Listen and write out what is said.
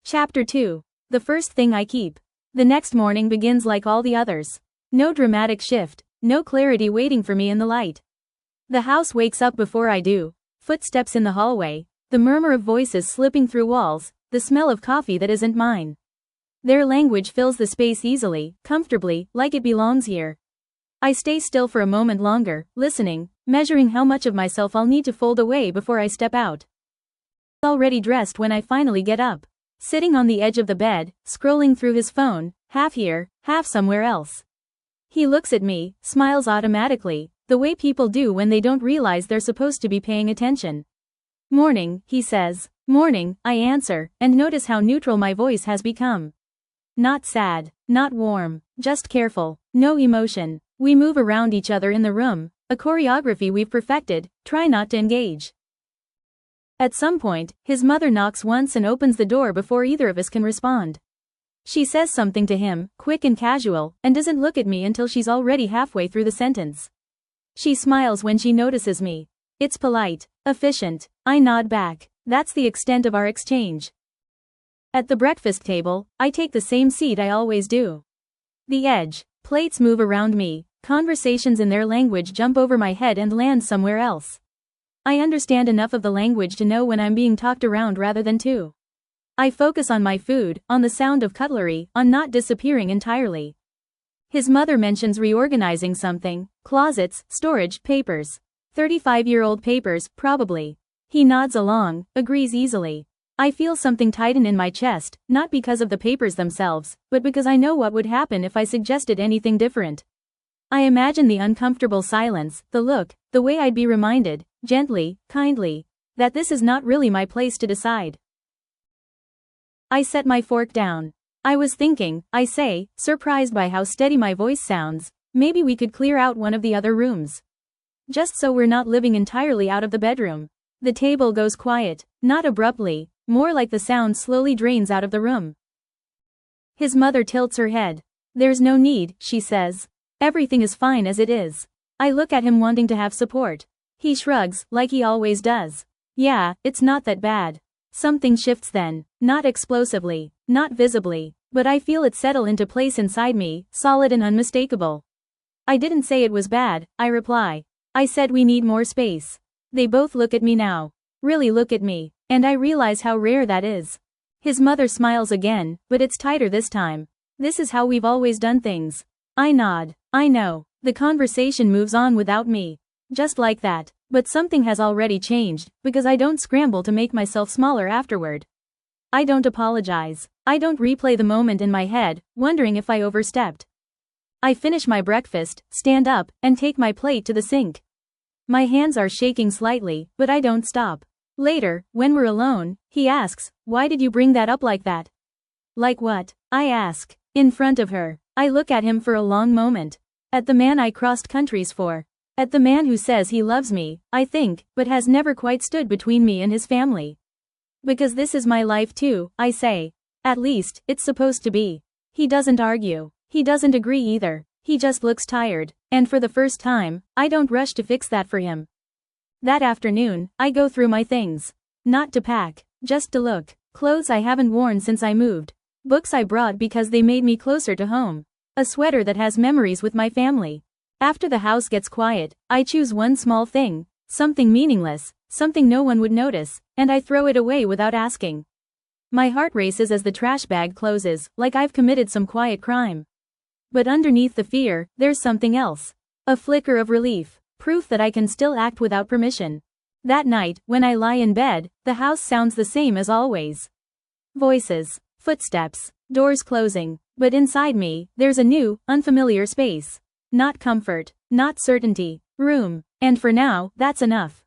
Chapter 2. The first thing I keep. The next morning begins like all the others. No dramatic shift, no clarity waiting for me in the light. The house wakes up before I do. Footsteps in the hallway, the murmur of voices slipping through walls, the smell of coffee that isn't mine. Their language fills the space easily, comfortably, like it belongs here. I stay still for a moment longer, listening, measuring how much of myself I'll need to fold away before I step out. Already dressed when I finally get up. Sitting on the edge of the bed, scrolling through his phone, half here, half somewhere else. He looks at me, smiles automatically, the way people do when they don't realize they're supposed to be paying attention. "Morning," he says. "Morning," I answer, and notice how neutral my voice has become. Not sad, not warm, just careful, no emotion. We move around each other in the room, a choreography we've perfected, try not to engage. At some point, his mother knocks once and opens the door before either of us can respond. She says something to him, quick and casual, and doesn't look at me until she's already halfway through the sentence. She smiles when she notices me. It's polite, efficient. I nod back. That's the extent of our exchange. At the breakfast table, I take the same seat I always do. The edge. Plates move around me, conversations in their language jump over my head and land somewhere else. I understand enough of the language to know when I'm being talked around rather than to. I focus on my food, on the sound of cutlery, on not disappearing entirely. His mother mentions reorganizing something, closets, storage, papers. 35-year-old papers, probably. He nods along, agrees easily. I feel something tighten in my chest, not because of the papers themselves, but because I know what would happen if I suggested anything different. I imagine the uncomfortable silence, the look, the way I'd be reminded, gently, kindly, that this is not really my place to decide. I set my fork down. I was thinking, I say, surprised by how steady my voice sounds, maybe we could clear out one of the other rooms. Just so we're not living entirely out of the bedroom. The table goes quiet, not abruptly, more like the sound slowly drains out of the room. His mother tilts her head. "There's no need," she says. "Everything is fine as it is." I look at him wanting to have support. He shrugs, like he always does. "Yeah, it's not that bad." Something shifts then, not explosively, not visibly, but I feel it settle into place inside me, solid and unmistakable. "I didn't say it was bad," I reply. "I said we need more space." They both look at me now. Really look at me, and I realize how rare that is. His mother smiles again, but it's tighter this time. "This is how we've always done things." I nod. I know. The conversation moves on without me. Just like that. But something has already changed, because I don't scramble to make myself smaller afterward. I don't apologize. I don't replay the moment in my head, wondering if I overstepped. I finish my breakfast, stand up, and take my plate to the sink. My hands are shaking slightly, but I don't stop. Later, when we're alone, he asks, "Why did you bring that up like that?" "Like what?" I ask. In front of her. I look at him for a long moment. At the man I crossed countries for. At the man who says he loves me, I think, but has never quite stood between me and his family. "Because this is my life too," I say. "At least, it's supposed to be." He doesn't argue. He doesn't agree either. He just looks tired, and for the first time, I don't rush to fix that for him. That afternoon, I go through my things. Not to pack, just to look. Clothes I haven't worn since I moved. Books I brought because they made me closer to home. A sweater that has memories with my family. After the house gets quiet, I choose one small thing, something meaningless, something no one would notice, and I throw it away without asking. My heart races as the trash bag closes, like I've committed some quiet crime. But underneath the fear, there's something else. A flicker of relief, proof that I can still act without permission. That night, when I lie in bed, the house sounds the same as always. Voices, footsteps, doors closing, but inside me, there's a new, unfamiliar space. Not comfort, not certainty, room, and for now, that's enough.